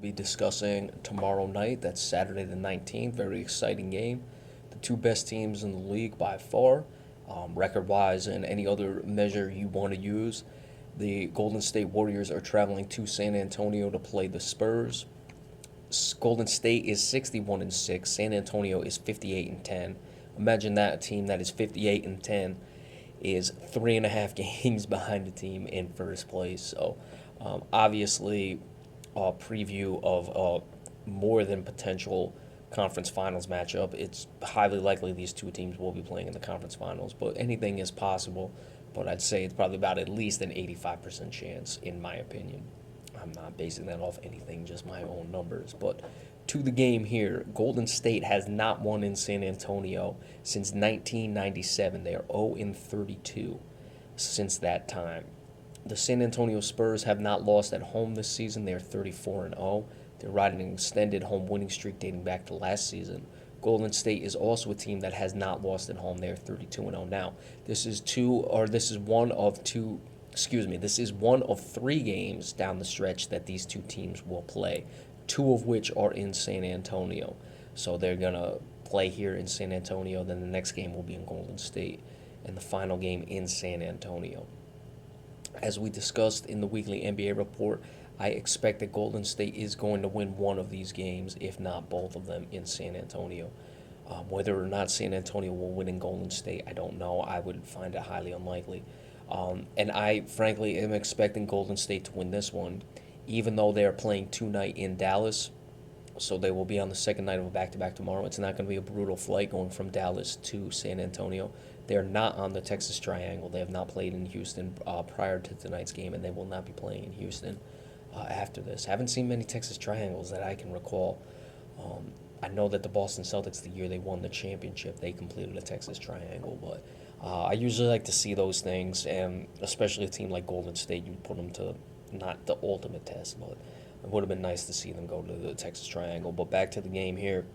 be discussing tomorrow night. That's Saturday the 19th. Very exciting game. The two best teams in the league by far, record wise, and any other measure you want to use. The Golden State Warriors are traveling to San Antonio to play the Spurs. Golden State is 61 and 6. San Antonio is 58 and 10. Imagine that, a team that is 58 and 10 is 3.5 games behind the team in first place. So, obviously, a preview of a more than potential conference finals matchup. It's highly likely these two teams will be playing in the conference finals, but anything is possible. But I'd say it's probably about at least an 85% chance, in my opinion. I'm not basing that off anything, just my own numbers. But to the game here, Golden State has not won in San Antonio since 1997. They are 0-32 since that time. The San Antonio Spurs have not lost at home this season. They are 34-0. They're riding an extended home winning streak dating back to last season. Golden State is also a team that has not lost at home. They are 32-0 now. This is one of two. Excuse me. This is one of three games down the stretch that these two teams will play, two of which are in San Antonio. So they're gonna play here in San Antonio. Then the next game will be in Golden State, and the final game in San Antonio. As we discussed in the weekly NBA report, I expect that Golden State is going to win one of these games, if not both of them, in San Antonio. Whether or not San Antonio will win in Golden State, I don't know. I would find it highly unlikely. And I, frankly, am expecting Golden State to win this one, even though they are playing tonight in Dallas. So they will be on the second night of a back-to-back tomorrow. It's not going to be a brutal flight going from Dallas to San Antonio. They are not on the Texas Triangle. They have not played in Houston prior to tonight's game, and they will not be playing in Houston after this. Haven't seen many Texas Triangles that I can recall. I know that the Boston Celtics, the year they won the championship, they completed a Texas Triangle, but I usually like to see those things, and especially a team like Golden State, you put them to not the ultimate test, but it would have been nice to see them go to the Texas Triangle. But back to the game here,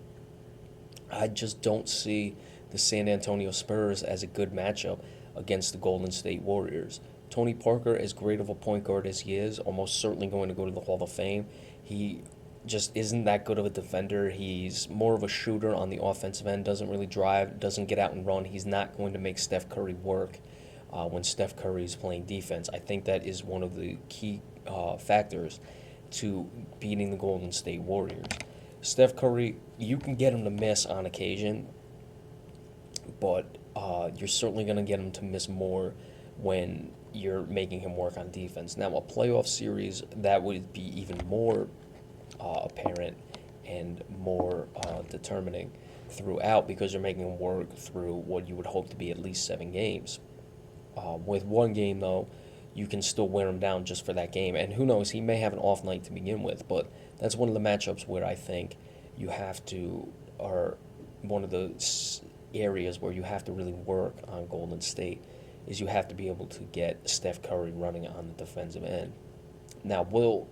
I just don't see the San Antonio Spurs as a good matchup against the Golden State Warriors. Tony Parker, as great of a point guard as he is, almost certainly going to go to the Hall of Fame. He just isn't that good of a defender. He's more of a shooter on the offensive end, doesn't really drive, doesn't get out and run. He's not going to make Steph Curry work when Steph Curry is playing defense. I think that is one of the key factors to beating the Golden State Warriors. Steph Curry, you can get him to miss on occasion, but you're certainly going to get him to miss more when you're making him work on defense. Now, a playoff series, that would be even more apparent and more determining throughout, because you're making him work through what you would hope to be at least 7 games. With one game, though, you can still wear him down just for that game. And who knows, he may have an off night to begin with, but that's one of the matchups where I think you have to, or one of the areas where you have to really work on Golden State, is you have to be able to get Steph Curry running on the defensive end. Now, will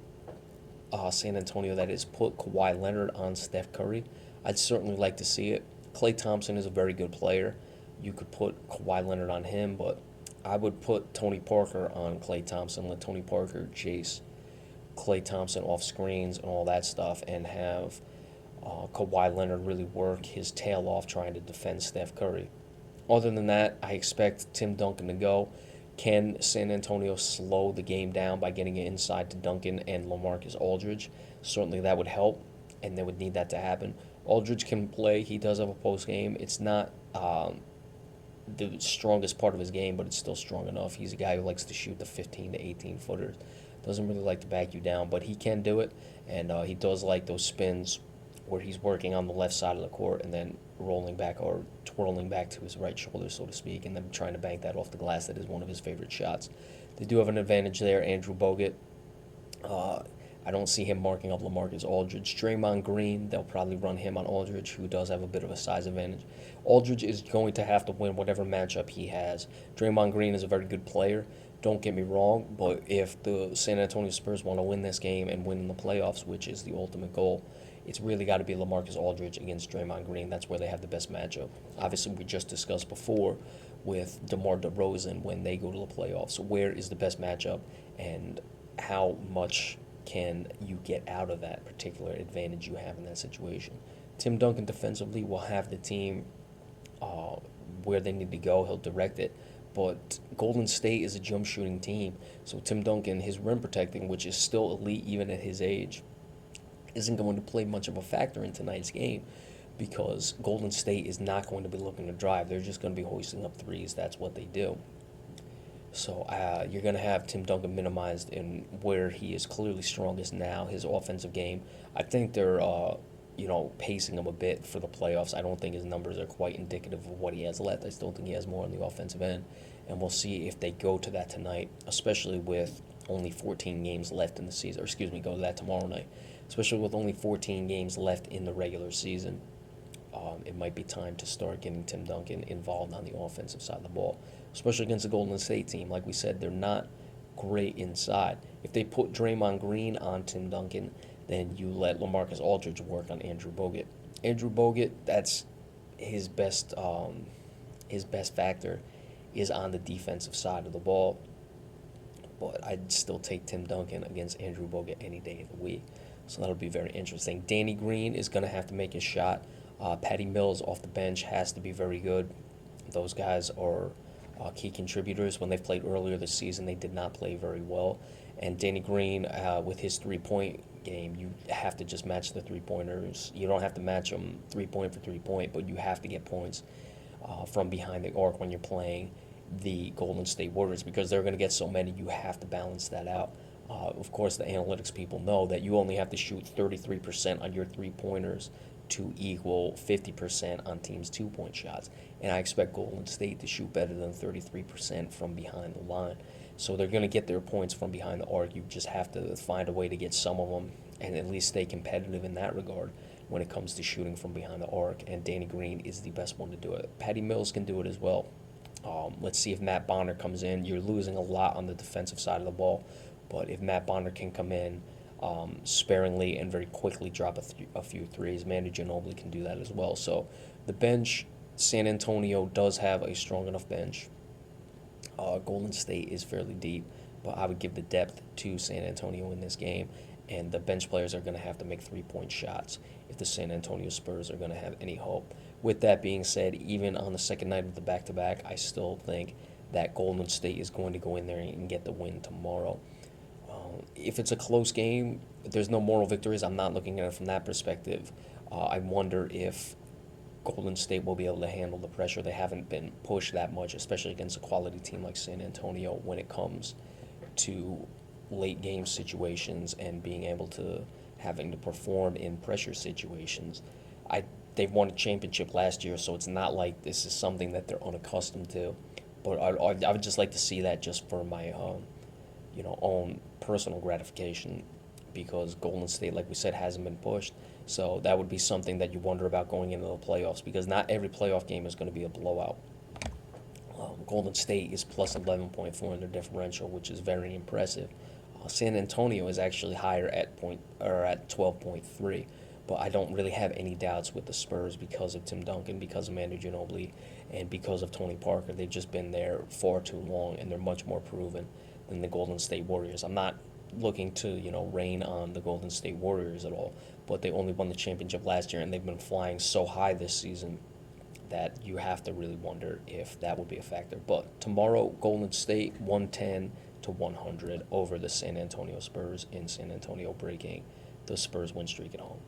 San Antonio, that is, put Kawhi Leonard on Steph Curry? I'd certainly like to see it. Klay Thompson is a very good player. You could put Kawhi Leonard on him, but I would put Tony Parker on Klay Thompson, let Tony Parker chase Klay Thompson off screens and all that stuff, and have Kawhi Leonard really work his tail off trying to defend Steph Curry. Other than that, I expect Tim Duncan to go. Can San Antonio slow the game down by getting it inside to Duncan and LaMarcus Aldridge? Certainly that would help, and they would need that to happen. Aldridge can play. He does have a post game. It's not the strongest part of his game, but it's still strong enough. He's a guy who likes to shoot the 15 to 18 footers. Doesn't really like to back you down, but he can do it, and he does like those spins where he's working on the left side of the court and then rolling back or twirling back to his right shoulder, so to speak, and then trying to bank that off the glass. That is one of his favorite shots. They do have an advantage there. Andrew Bogut, I don't see him marking up LaMarcus Aldridge. Draymond Green, they'll probably run him on Aldridge, who does have a bit of a size advantage. Aldridge is going to have to win whatever matchup he has. Draymond Green is a very good player. Don't get me wrong, but if the San Antonio Spurs want to win this game and win in the playoffs, which is the ultimate goal, it's really got to be LaMarcus Aldridge against Draymond Green. That's where they have the best matchup. Obviously, we just discussed before with DeMar DeRozan when they go to the playoffs. So where is the best matchup, and how much can you get out of that particular advantage you have in that situation? Tim Duncan defensively will have the team uh, where they need to go. He'll direct it. But Golden State is a jump shooting team. So Tim Duncan, his rim protecting, which is still elite even at his age, isn't going to play much of a factor in tonight's game because Golden State is not going to be looking to drive. They're just going to be hoisting up threes. That's what they do. So you're going to have Tim Duncan minimized in where he is clearly strongest now, his offensive game. I think they're, pacing him a bit for the playoffs. I don't think his numbers are quite indicative of what he has left. I still think he has more on the offensive end. And we'll see if they go to that tonight, especially with only 14 games left in the season. Or excuse me, go to that tomorrow night. Especially with only 14 games left in the regular season. It might be time to start getting Tim Duncan involved on the offensive side of the ball, especially against the Golden State team. Like we said, they're not great inside. If they put Draymond Green on Tim Duncan, then you let LaMarcus Aldridge work on Andrew Bogut. Andrew Bogut, that's his best factor is on the defensive side of the ball. But I'd still take Tim Duncan against Andrew Bogut any day of the week. So that'll be very interesting. Danny Green is going to have to make his shot. Patty Mills off the bench has to be very good. Those guys are key contributors. When they've played earlier this season, they did not play very well. And Danny Green, with his three-point game, you have to just match the three-pointers. You don't have to match them three-point for three-point, but you have to get points from behind the arc when you're playing the Golden State Warriors because they're going to get so many. You have to balance that out. Of course, the analytics people know that you only have to shoot 33% on your three-pointers to equal 50% on teams' two-point shots. And I expect Golden State to shoot better than 33% from behind the line. So they're going to get their points from behind the arc. You just have to find a way to get some of them and at least stay competitive in that regard when it comes to shooting from behind the arc. And Danny Green is the best one to do it. Patty Mills can do it as well. Let's see if Matt Bonner comes in. You're losing a lot on the defensive side of the ball. But if Matt Bonner can come in sparingly and very quickly drop a few threes, Manu Ginobili can do that as well. So the bench, San Antonio does have a strong enough bench. Golden State is fairly deep, but I would give the depth to San Antonio in this game. And the bench players are going to have to make three-point shots if the San Antonio Spurs are going to have any hope. With that being said, even on the second night of the back-to-back, I still think that Golden State is going to go in there and get the win tomorrow. If it's a close game, there's no moral victories. I'm not looking at it from that perspective. I wonder if Golden State will be able to handle the pressure. They haven't been pushed that much, especially against a quality team like San Antonio when it comes to late game situations and being able to having to perform in pressure situations. They've won a championship last year, so it's not like this is something that they're unaccustomed to. But I would just like to see that just for my own personal gratification, because Golden State, like we said, hasn't been pushed. So that would be something that you wonder about going into the playoffs, because not every playoff game is going to be a blowout. Golden State is plus 11.4 in their differential, which is very impressive. San Antonio is actually higher at 12.3, but I don't really have any doubts with the Spurs because of Tim Duncan, because of Manu Ginobili, and because of Tony Parker. They've just been there far too long, and they're much more proven than the Golden State Warriors. I'm not looking to rain on the Golden State Warriors at all, but they only won the championship last year, and they've been flying so high this season that you have to really wonder if that would be a factor. But tomorrow, Golden State 110-100 over the San Antonio Spurs in San Antonio, breaking the Spurs win streak at home.